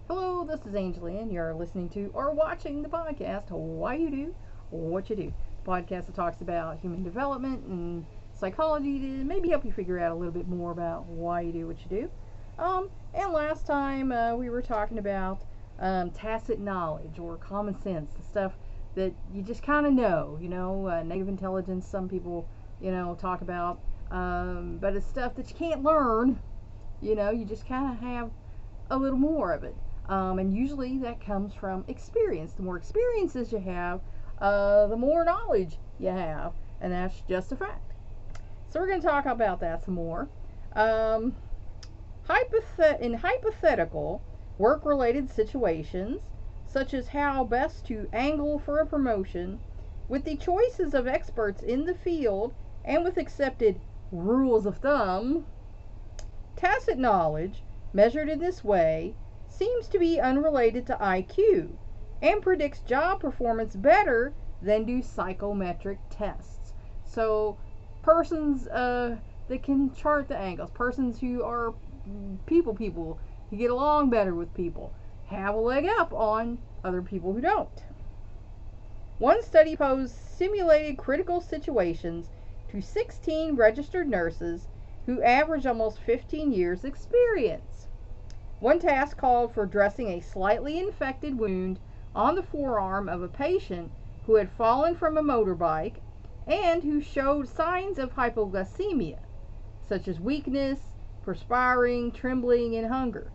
Hello, this is Angeline. You're listening to or watching the podcast Why You Do What You Do. The podcast that talks about human development and psychology to maybe help you figure out a little bit more about why you do what you do. And last time we were talking about tacit knowledge or common sense, the stuff that you just kind of know. Negative intelligence, some people, talk about. But it's stuff that you can't learn. You just kind of have a little more of it. And usually that comes from experience. The more experiences you have, the more knowledge you have. And that's just a fact. So we're going to talk about that some more. In hypothetical work-related situations, such as how best to angle for a promotion, with the choices of experts in the field and with accepted rules of thumb, tacit knowledge, measured in this way, seems to be unrelated to IQ and predicts job performance better than do psychometric tests. So, persons that can chart the angles, persons who are people who get along better with people, have a leg up on other people who don't. One study posed simulated critical situations to 16 registered nurses who averaged almost 15 years experience. One task called for dressing a slightly infected wound on the forearm of a patient who had fallen from a motorbike and who showed signs of hypoglycemia, such as weakness, perspiring, trembling, and hunger,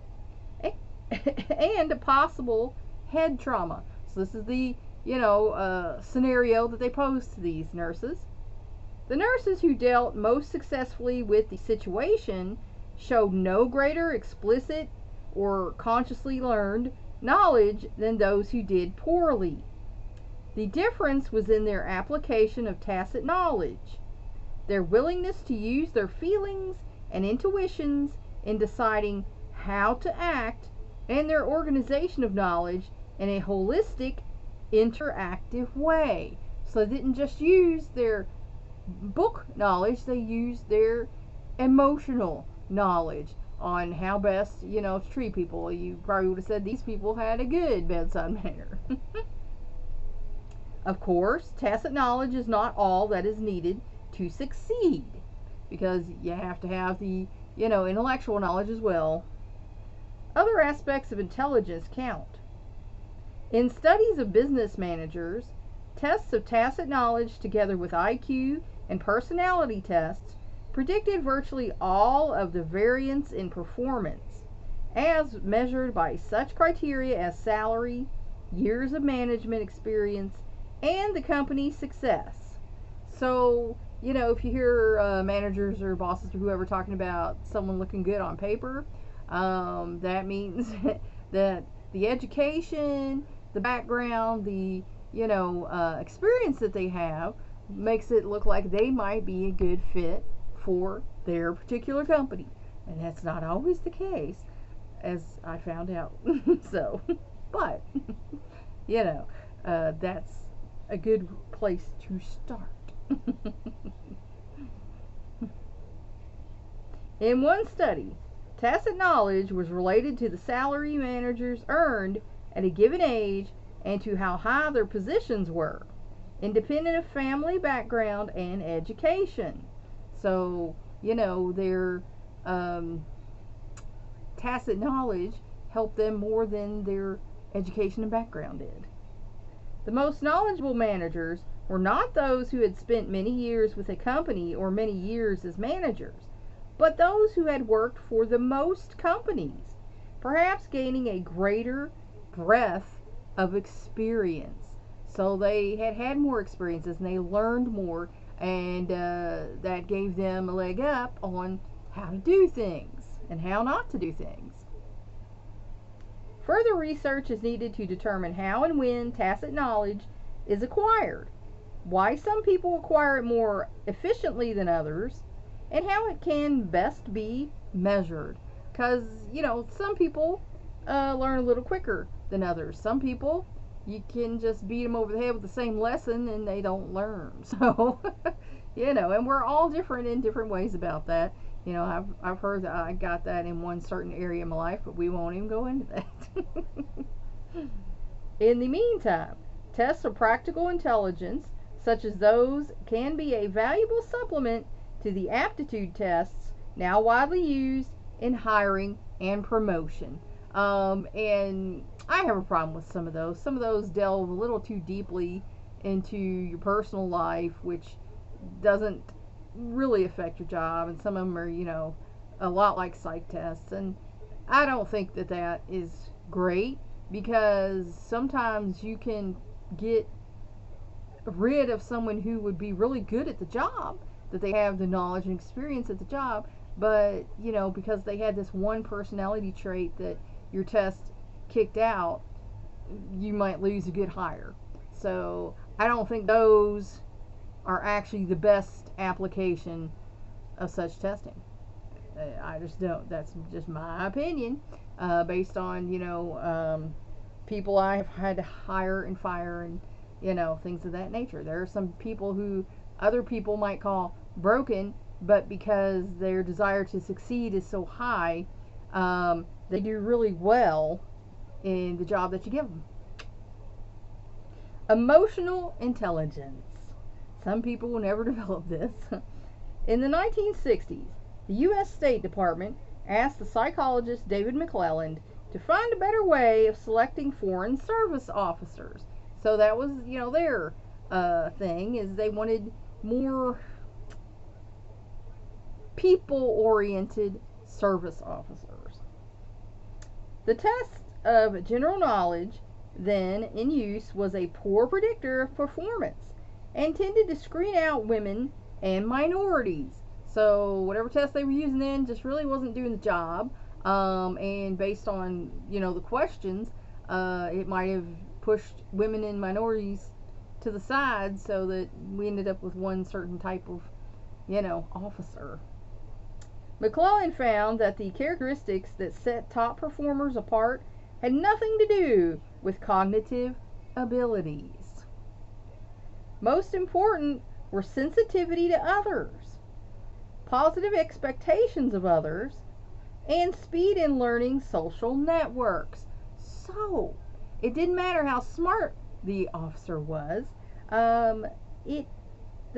and a possible head trauma. So this is the scenario that they posed to these nurses. The nurses who dealt most successfully with the situation showed no greater explicit or consciously learned knowledge than those who did poorly. The difference was in their application of tacit knowledge, their willingness to use their feelings and intuitions in deciding how to act, and their organization of knowledge in a holistic, interactive way. So they didn't just use their book knowledge, they used their emotional knowledge on how best, to treat people. You probably would have said these people had a good bedside manner. Of course, tacit knowledge is not all that is needed to succeed, because you have to have the, intellectual knowledge as well. Other aspects of intelligence count. In studies of business managers, tests of tacit knowledge together with IQ and personality tests predicted virtually all of the variance in performance, as measured by such criteria as salary, years of management experience, and the company's success. So, if you hear managers or bosses or whoever talking about someone looking good on paper, that means that the education, the background, the experience that they have makes it look like they might be a good fit for their particular company. And that's not always the case, as I found out. So, but, that's a good place to start. In one study, tacit knowledge was related to the salary managers earned at a given age and to how high their positions were, independent of family background and education. So, their tacit knowledge helped them more than their education and background did. The most knowledgeable managers were not those who had spent many years with a company or many years as managers, but those who had worked for the most companies, perhaps gaining a greater breadth of experience. So they had had more experiences and they learned more, and that gave them a leg up on how to do things and how not to do things. Further research is needed to determine how and when tacit knowledge is acquired, why some people acquire it more efficiently than others, and how it can best be measured. Because, some people learn a little quicker than others. Some people, you can just beat them over the head with the same lesson and they don't learn. So, and we're all different in different ways about that. You know, I've heard that I got that in one certain area of my life, but we won't even go into that. In the meantime, tests of practical intelligence, such as those, can be a valuable supplement to the aptitude tests now widely used in hiring and promotion. And I have a problem with some of those. Some of those delve a little too deeply into your personal life, which doesn't really affect your job, and some of them are, a lot like psych tests. And I don't think that that is great, because sometimes you can get rid of someone who would be really good at the job, that they have the knowledge and experience at the job, but because they had this one personality trait that your test kicked out, you might lose a good hire. So I don't think those are actually the best application of such testing. I just don't. That's just my opinion, based on people I've had to hire and fire, and things of that nature. There are some people who other people might call broken, but because their desire to succeed is so high, they do really well in the job that you give them. Emotional intelligence. Some people will never develop this. In the 1960s, the U.S. State Department asked the psychologist David McClelland to find a better way of selecting foreign service officers. So that was, their thing, is they wanted more people-oriented service officers. The test of general knowledge then in use was a poor predictor of performance and tended to screen out women and minorities. So whatever test they were using then just really wasn't doing the job. And based on the questions, it might have pushed women and minorities to the side, so that we ended up with one certain type of officer. McClellan found that the characteristics that set top performers apart had nothing to do with cognitive abilities. Most important were sensitivity to others, positive expectations of others, and speed in learning social networks. So, it didn't matter how smart the officer was. The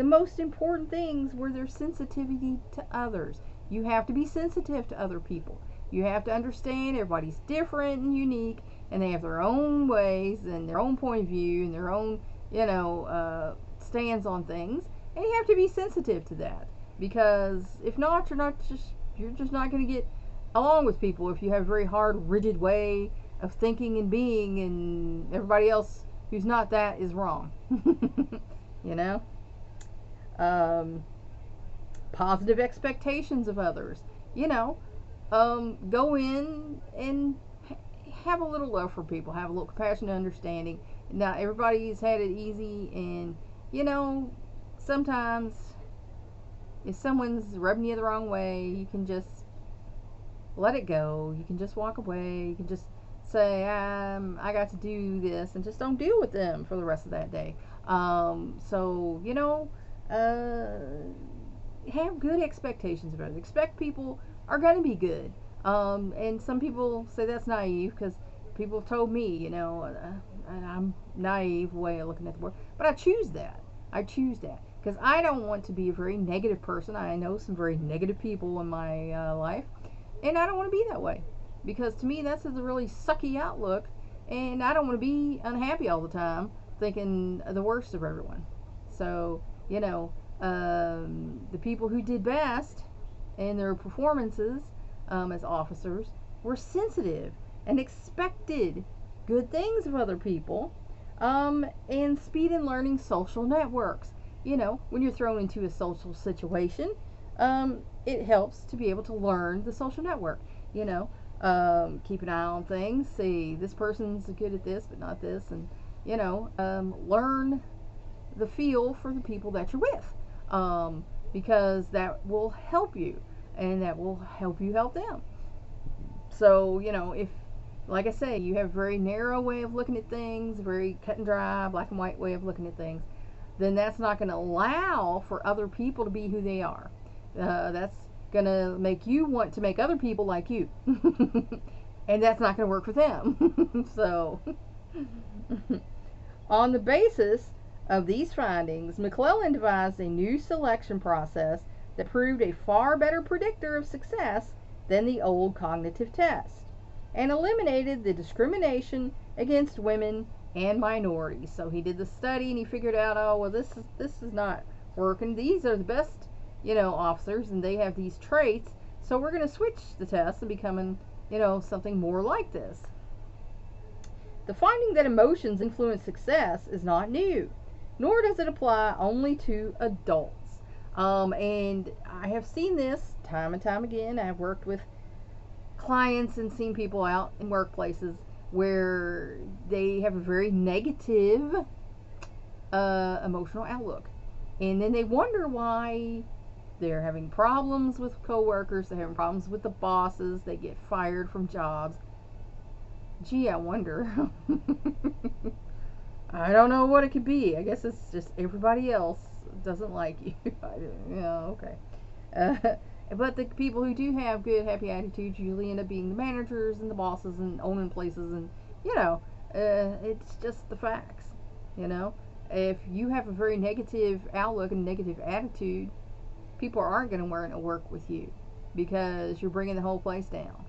most important things were their sensitivity to others. You have to be sensitive to other people. You have to understand everybody's different and unique, and they have their own ways and their own point of view and their own, stands on things, and you have to be sensitive to that, because if not, you're just not going to get along with people if you have a very hard, rigid way of thinking and being, and everybody else who's not that is wrong. Positive expectations of others. Go in and have a little love for people, have a little compassion and understanding. Now, everybody's had it easy, and sometimes if someone's rubbing you the wrong way, you can just let it go. You can just walk away. You can just say, I got to do this, and just don't deal with them for the rest of that day. Have good expectations of others. Expect people are going to be good. And some people say that's naive, because people have told me, and I'm naive way of looking at the world. But I choose that. Because I don't want to be a very negative person. I know some very negative people in my life, and I don't want to be that way, because to me that's a really sucky outlook, and I don't want to be unhappy all the time thinking the worst of everyone. So the people who did best in their performances as officers were sensitive and expected good things of other people, and speed in learning social networks. When you're thrown into a social situation, it helps to be able to learn the social network. Keep an eye on things, see this person's good at this but not this, and learn the feel for the people that you're with, because that will help you, and that will help you help them. So if, like I say, you have a very narrow way of looking at things, very cut and dry, black and white way of looking at things, then that's not going to allow for other people to be who they are. That's gonna make you want to make other people like you. And that's not gonna work for them. So, on the basis of these findings, McClellan devised a new selection process that proved a far better predictor of success than the old cognitive test, and eliminated the discrimination against women and minorities. So he did the study and he figured out, oh well, this is not working. These are the best, officers, and they have these traits. So we're going to switch the test and becoming, something more like this. The finding that emotions influence success is not new, nor does it apply only to adults. And I have seen this time and time again. I've worked with clients and seen people out in workplaces where they have a very negative emotional outlook. And then they wonder why they're having problems with coworkers, they're having problems with the bosses, they get fired from jobs. Gee, I wonder. I don't know what it could be. I guess it's just everybody else doesn't like you. Okay. But the people who do have good, happy attitudes usually end up being the managers and the bosses and owning places, and it's just the facts. If you have a very negative outlook and negative attitude, people aren't going to want to work with you because you're bringing the whole place down.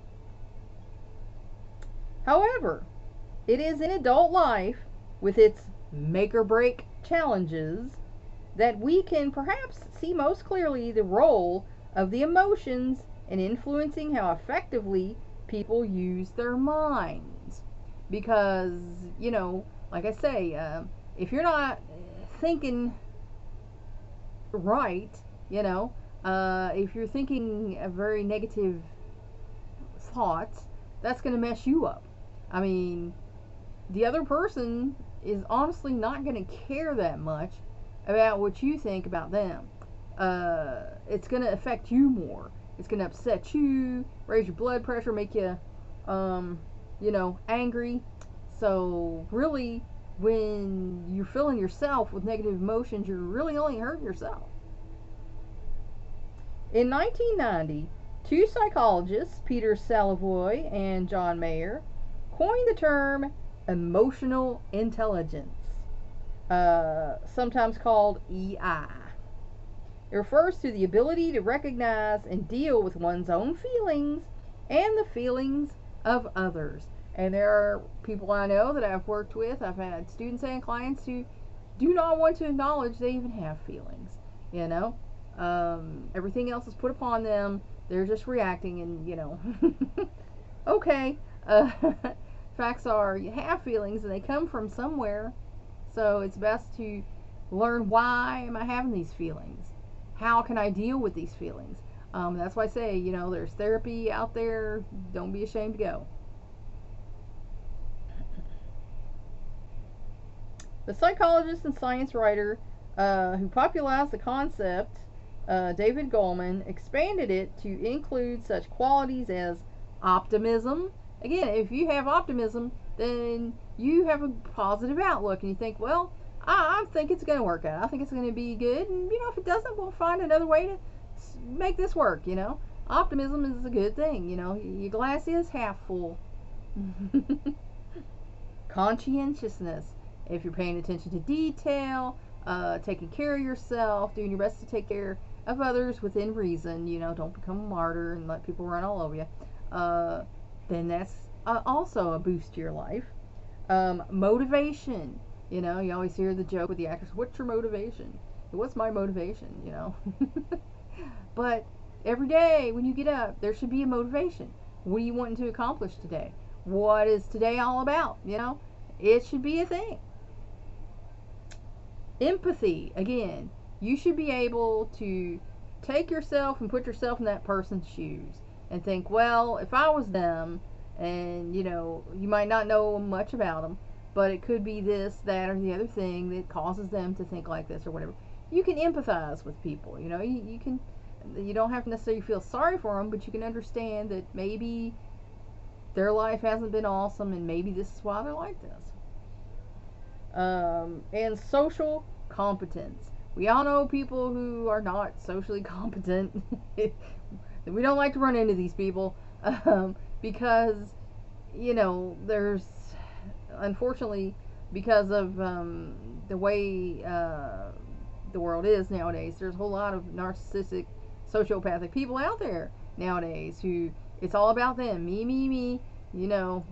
However, it is in adult life, with its make or break challenges, that we can perhaps see most clearly the role of the emotions in influencing how effectively people use their minds. Because, like I say, if you're not thinking right, if you're thinking a very negative thoughts, that's going to mess you up. I mean, the other person is honestly not going to care that much about what you think about them. It's going to affect you more. It's going to upset you, raise your blood pressure, make you, angry. So really, when you're filling yourself with negative emotions, you're really only hurting yourself. In 1990, two psychologists, Peter Salovey and John Mayer, coined the term emotional intelligence, sometimes called EI. It refers to the ability to recognize and deal with one's own feelings and the feelings of others. And there are people I know that I've worked with, I've had students and clients who do not want to acknowledge they even have feelings. Everything else is put upon them. They're just reacting and, okay. Facts are, you have feelings and they come from somewhere. So it's best to learn, why am I having these feelings? How can I deal with these feelings? That's why I say, there's therapy out there. Don't be ashamed to go. The psychologist and science writer who popularized the concept, David Goleman, expanded it to include such qualities as optimism. Again, if you have optimism, then you have a positive outlook and you think, well, I think it's going to work out. I think it's going to be good. And, if it doesn't, we'll find another way to make this work, Optimism is a good thing, Your glass is half full. Conscientiousness. If you're paying attention to detail, taking care of yourself, doing your best to take care of others within reason, don't become a martyr and let people run all over you, then that's also a boost to your life. Motivation. You always hear the joke with the actors, what's your motivation? What's my motivation? But every day when you get up, there should be a motivation. What are you wanting to accomplish today? What is today all about? It should be a thing. Empathy. Again, you should be able to take yourself and put yourself in that person's shoes and think, well, if I was them, and you might not know much about them, but it could be this, that, or the other thing that causes them to think like this or whatever. You can empathize with people. You don't have to necessarily feel sorry for them, but you can understand that maybe their life hasn't been awesome and maybe this is why they're like this. And social competence. We all know people who are not socially competent. We don't like to run into these people because, there's, unfortunately, because of the way the world is nowadays, there's a whole lot of narcissistic, sociopathic people out there nowadays who it's all about them. Me, me, me. You know,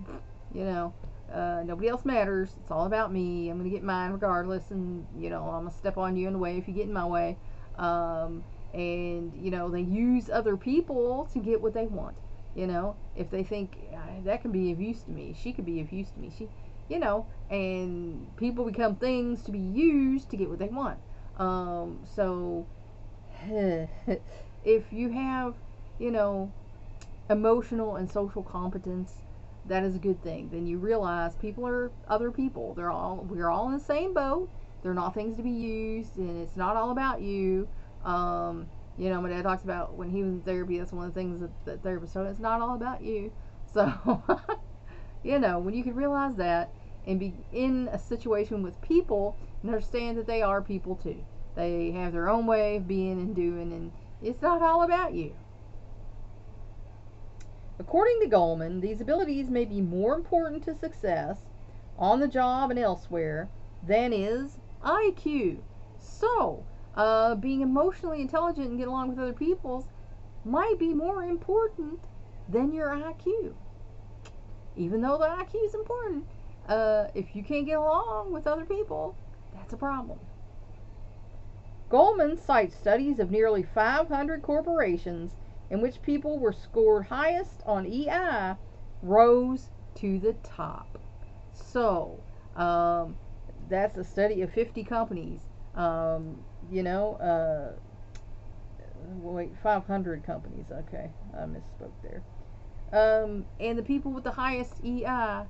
nobody else matters. It's all about me. I'm going to get mine regardless, and, I'm going to step on you in the way if you get in my way. And, they use other people to get what they want. If they think that can be of use to me, she could be of use to me. And people become things to be used to get what they want. So, if you have, emotional and social competence, that is a good thing. Then you realize people are other people. We're all in the same boat. They're not things to be used, and it's not all about you. My dad talks about when he was in therapy, that's one of the things that therapists, so it's not all about you. So, when you can realize that and be in a situation with people and understand that they are people too. They have their own way of being and doing, and it's not all about you. According to Goleman, these abilities may be more important to success on the job and elsewhere than is IQ. So, being emotionally intelligent and get along with other people might be more important than your IQ. Even though the IQ is important, if you can't get along with other people, that's a problem. Goleman cites studies of nearly 500 corporations in which people were scored highest on EI rose to the top. So, that's a study of 50 companies. 500 companies. Okay, I misspoke there. And the people with the highest EI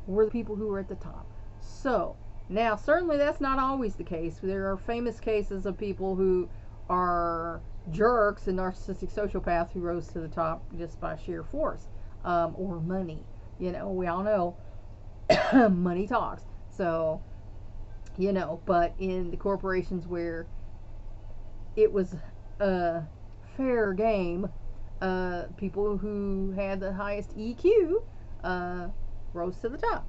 were the people who were at the top. So, now certainly that's not always the case. There are famous cases of people who are jerks and narcissistic sociopaths who rose to the top just by sheer force, or money. We all know money talks. So, but in the corporations where it was a fair game, people who had the highest EQ rose to the top.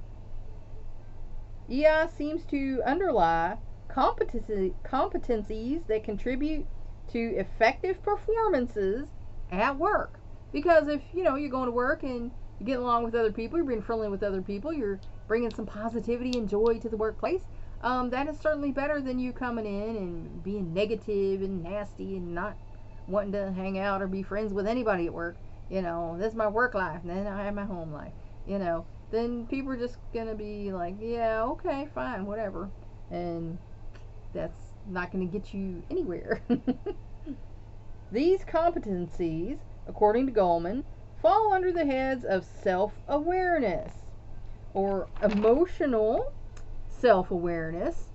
EI seems to underlie competencies that contribute to effective performances at work. Because if you're going to work and you're getting along with other people, you're being friendly with other people, you're bringing some positivity and joy to the workplace, that is certainly better than you coming in and being negative and nasty and not wanting to hang out or be friends with anybody at work. This is my work life, and then I have my home life. Then people are just gonna be like, yeah, okay, fine, whatever, and that's not gonna get you anywhere. These competencies, according to Goleman, fall under the heads of self-awareness, or emotional self-awareness,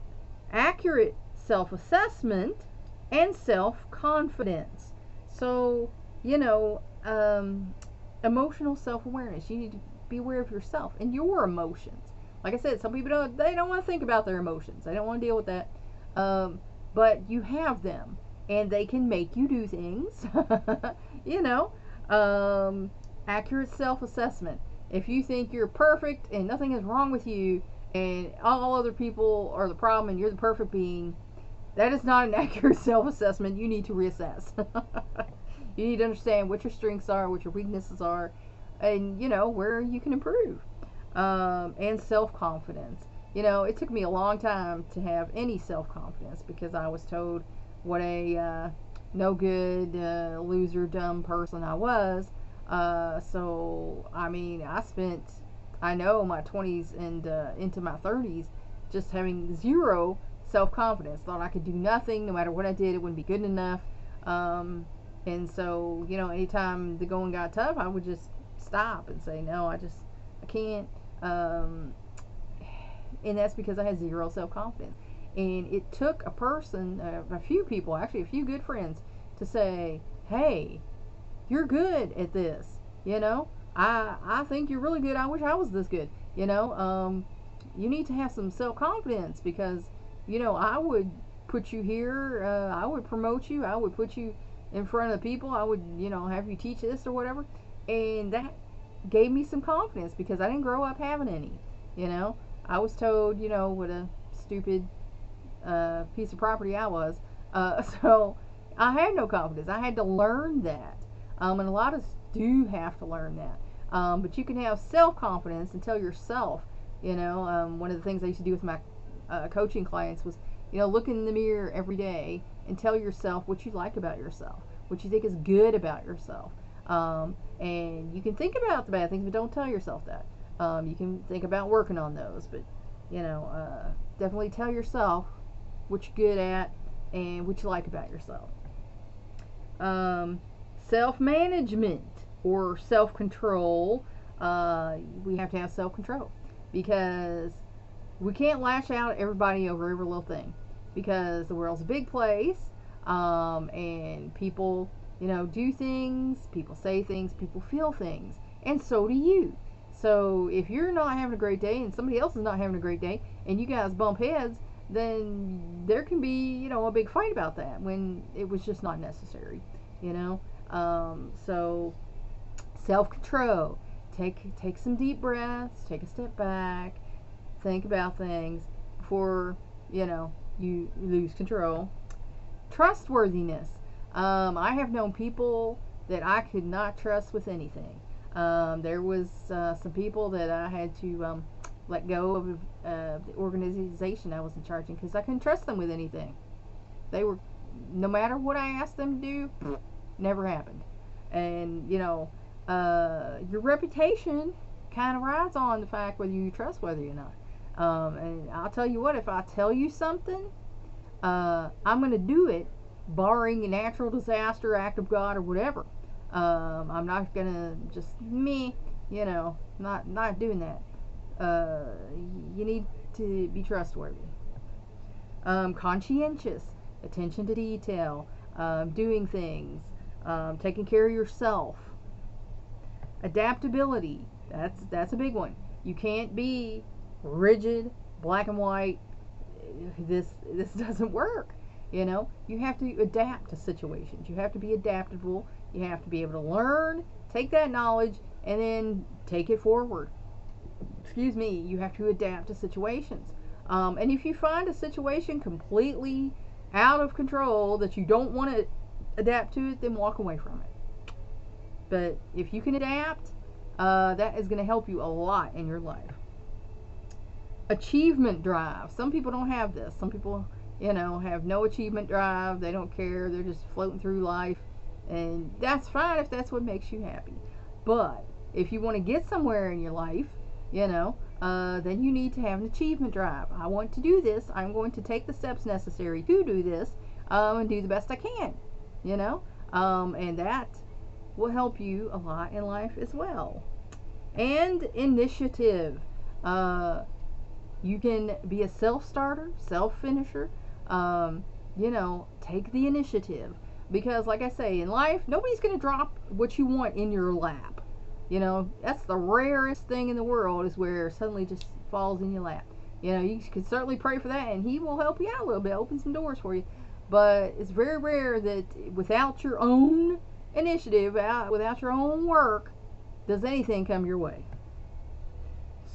accurate self-assessment, and self-confidence. So, emotional self-awareness. You need to be aware of yourself and your emotions. Like I said, some people don't want to think about their emotions. They don't want to deal with that. But you have them, and they can make you do things. Accurate self-assessment. If you think you're perfect and nothing is wrong with you, and all other people are the problem and you're the perfect being, that is not an accurate self-assessment. You need to reassess. You need to understand what your strengths are, what your weaknesses are, and where you can improve. And self-confidence. It took me a long time to have any self-confidence because I was told what a no good, loser, dumb person I was. So I spent my 20s and into my 30s just having zero self-confidence. Thought I could do nothing. No matter what I did, it wouldn't be good enough. And so anytime the going got tough, I would just stop and say, no, I can't. And that's because I had zero self-confidence. And it took a person, a few people, actually a few good friends, to say, hey, you're good at this. I think you're really good. I wish I was this good. You need to have some self-confidence because, I would put you here. I would promote you. I would put you, in front of people. I would, have you teach this or whatever. And that gave me some confidence because I didn't grow up having any. I was told, what a stupid piece of property I was. So I had no confidence. I had to learn that. And a lot of us do have to learn that. But you can have self-confidence and tell yourself, one of the things I used to do with my coaching clients was, look in the mirror every day and tell yourself what you like about yourself, what you think is good about yourself. And you can think about the bad things, but don't tell yourself that. You can think about working on those, but, definitely tell yourself what you're good at and what you like about yourself. Self-management or self-control. We have to have self-control because we can't lash out at everybody over every little thing because the world's a big place, and people, do things, people say things, people feel things, and so do you. So if you're not having a great day and somebody else is not having a great day and you guys bump heads, then there can be, a big fight about that when it was just not necessary, So self-control. Take some deep breaths, take a step back, think about things before, you lose control. Trustworthiness. I have known people that I could not trust with anything. There was some people that I had to let go of the organization I was in charge of because I couldn't trust them with anything. They were, no matter what I asked them to do, never happened. And, your reputation kind of rides on the fact whether you're trustworthy or not. And I'll tell you what, if I tell you something, I'm going to do it, barring a natural disaster, act of God, or whatever. I'm not going to just, not doing that. You need to be trustworthy. Conscientious, attention to detail, doing things, taking care of yourself. Adaptability, that's a big one. You can't be rigid, black and white. This doesn't work. You have to adapt to situations. You have to be adaptable. You have to be able to learn, take that knowledge, and then take it forward. Excuse me. You have to adapt to situations. And if you find a situation completely out of control that you don't want to adapt to it, then walk away from it. But if you can adapt, that is going to help you a lot in your life. Achievement drive. Some people don't have this. Some people, have no achievement drive. They don't care. They're just floating through life. And that's fine if that's what makes you happy. But if you want to get somewhere in your life, then you need to have an achievement drive. I want to do this. I'm going to take the steps necessary to do this, and do the best I can. And that will help you a lot in life as well. And initiative. You can be a self-starter, self-finisher. Take the initiative. Because, like I say, in life, nobody's going to drop what you want in your lap. That's the rarest thing in the world, is where it suddenly just falls in your lap. You can certainly pray for that, and he will help you out a little bit, open some doors for you. But it's very rare that without your own initiative, without your own work, does anything come your way.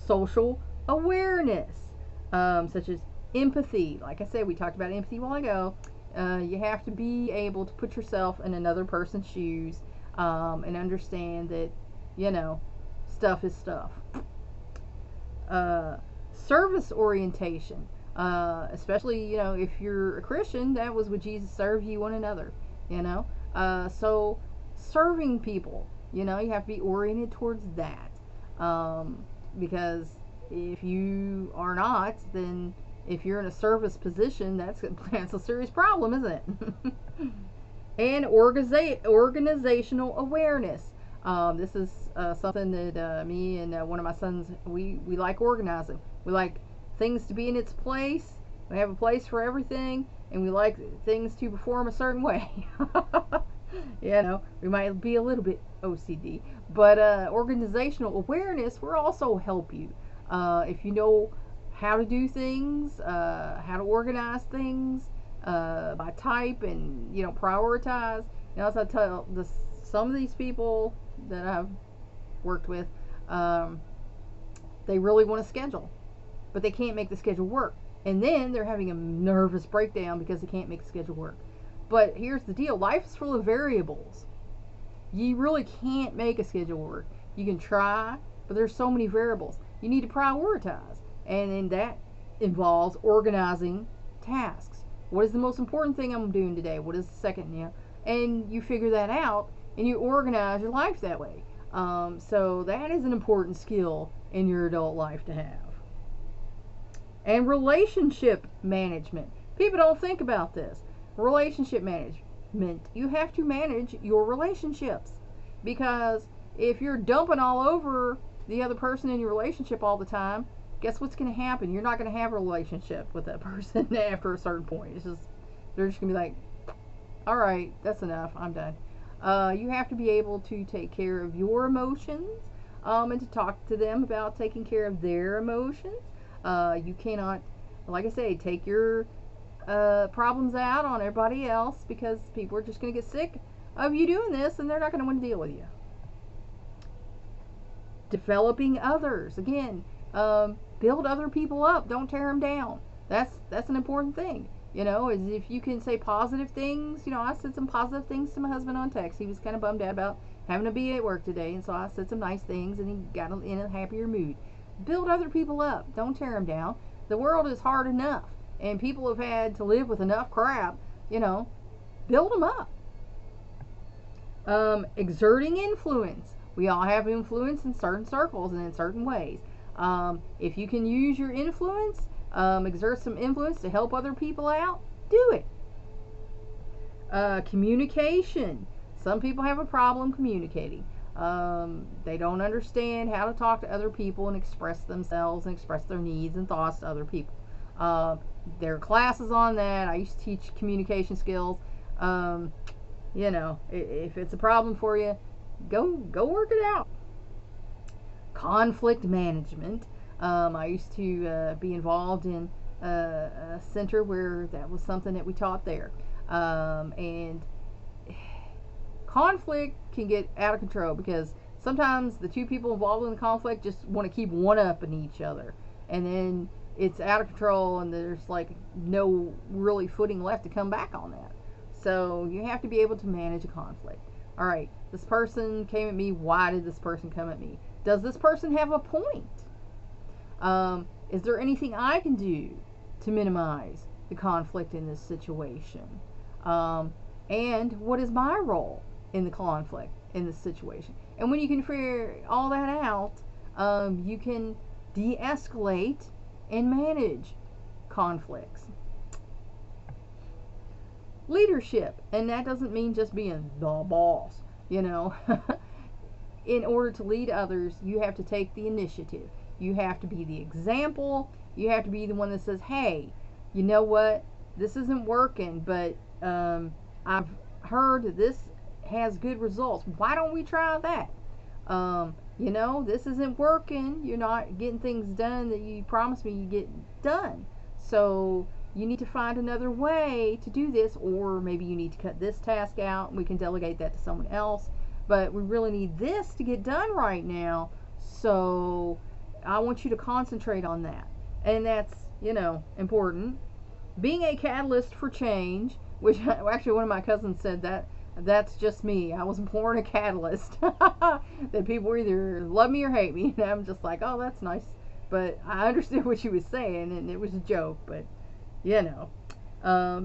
Social awareness, such as empathy. Like I said, we talked about empathy a while ago. You have to be able to put yourself in another person's shoes, and understand that, stuff is stuff. Service orientation, especially, if you're a Christian, that was what Jesus served you one another, so serving people, you have to be oriented towards that, because if you are not, then if you're in a service position, that's a serious problem, isn't it? And organizational awareness. This is something that me and one of my sons, we like organizing. We like things to be in its place. We have a place for everything, and we like things to perform a certain way. We might be a little bit OCD, but organizational awareness will also help you. If you know how to do things, how to organize things by type, and prioritize, As I tell some of these people that I've worked with, um, they really want to schedule, but they can't make the schedule work. And then they're having a nervous breakdown because they can't make the schedule work. But here's the deal: life is full of variables. You really can't make a schedule work. You can try, but there's so many variables. You need to prioritize, and then that involves organizing tasks. What is the most important thing I'm doing today? What is the second? And you figure that out, and you organize your life that way. So that is an important skill in your adult life to have. And relationship management. People don't think about this. Relationship management. You have to manage your relationships, because if you're dumping all over the other person in your relationship all the time, guess what's going to happen? You're not going to have a relationship with that person after a certain point. It's just, they're just going to be like, all right, that's enough. I'm done. You have to be able to take care of your emotions, and to talk to them about taking care of their emotions. You cannot, like I say, take your problems out on everybody else, because people are just going to get sick of you doing this, and they're not going to want to deal with you. Developing others. Again, build other people up. Don't tear them down. That's an important thing. Is if you can say positive things. I said some positive things to my husband on text. He was kind of bummed out about having to be at work today, and so I said some nice things, and he got in a happier mood. Build other people up. Don't tear them down. The world is hard enough, and people have had to live with enough crap. Build them up. Exerting influence. We all have influence in certain circles and in certain ways. If you can use your influence, exert some influence to help other people out, do it. Communication. Some people have a problem communicating. They don't understand how to talk to other people and express themselves and express their needs and thoughts to other people. There are classes on that. I used to teach communication skills. If it's a problem for you, go work it out. Conflict management. I used to be involved in a center where that was something that we taught there. And conflict can get out of control, because sometimes the two people involved in the conflict just want to keep one-upping each other, and then it's out of control, and there's like no really footing left to come back on that. So you have to be able to manage a conflict. All right, this person came at me. Why did this person come at me? Does this person have a point? Is there anything I can do to minimize the conflict in this situation? And what is my role in the conflict in this situation? And when you can figure all that out, you can de-escalate and manage conflicts. Leadership, and that doesn't mean just being the boss. In order to lead others, you have to take the initiative. You have to be the example. You have to be the one that says, hey, you know what? This isn't working, but I've heard that this has good results. Why don't we try that? This isn't working. You're not getting things done that you promised me you get done. So you need to find another way to do this, or maybe you need to cut this task out and we can delegate that to someone else. But we really need this to get done right now. So I want you to concentrate on that. And that's, important. Being a catalyst for change, which actually one of my cousins said that's just me. I was born a catalyst. That people either love me or hate me. And I'm just like, oh, that's nice. But I understood what she was saying, and it was a joke. But,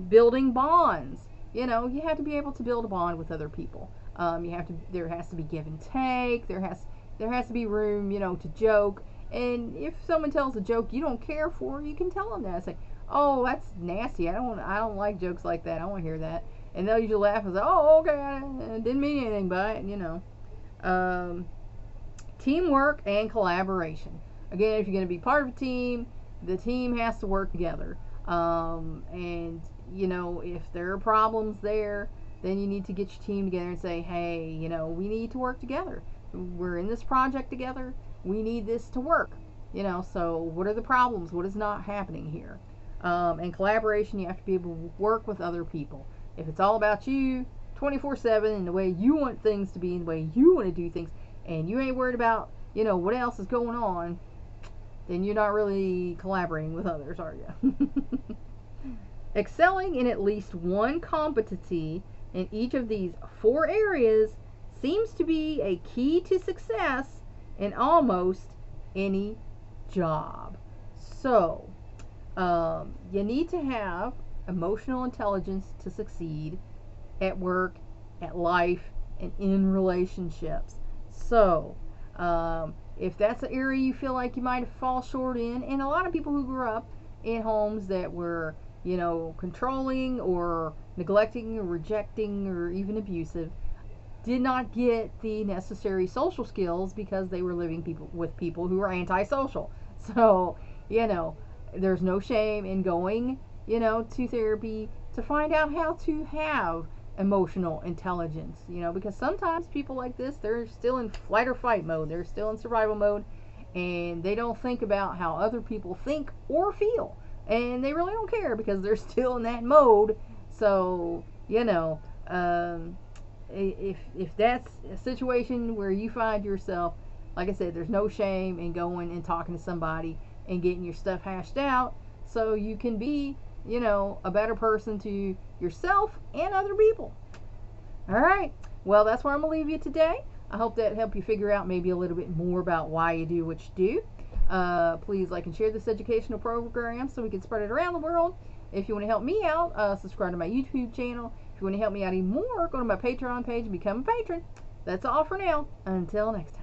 building bonds. You have to be able to build a bond with other people. There has to be give and take. There has to be room, to joke. And if someone tells a joke you don't care for, you can tell them that. Say, oh, that's nasty. I don't like jokes like that. I don't want to hear that. And they'll usually laugh and say, oh, okay, I didn't mean anything by it, Teamwork and collaboration. Again, if you're going to be part of a team, the team has to work together. And, if there are problems there, then you need to get your team together and say, hey, we need to work together. We're in this project together. We need this to work. So what are the problems? What is not happening here? And collaboration, you have to be able to work with other people. If it's all about you 24/7 and the way you want things to be and the way you want to do things, and you ain't worried about, what else is going on, then you're not really collaborating with others, are you? Excelling in at least one competency in each of these 4 areas seems to be a key to success in almost any job. So, you need to have emotional intelligence to succeed at work, at life, and in relationships. So, if that's an area you feel like you might fall short in, and a lot of people who grew up in homes that were, controlling or neglecting or rejecting or even abusive, did not get the necessary social skills because they were living with people who were antisocial. So, there's no shame in going, to therapy to find out how to have emotional intelligence, because sometimes people like this, they're still in flight or fight mode. They're still in survival mode, and they don't think about how other people think or feel. And they really don't care because they're still in that mode. So, if that's a situation where you find yourself, like I said, there's no shame in going and talking to somebody and getting your stuff hashed out so you can be, a better person to yourself and other people. All right. Well, that's where I'm going to leave you today. I hope that helped you figure out maybe a little bit more about why you do what you do. Please like and share this educational program so we can spread it around the world. If you want to help me out, subscribe to my YouTube channel. If you want to help me out even more, go to my Patreon page and become a patron. That's all for now. Until next time.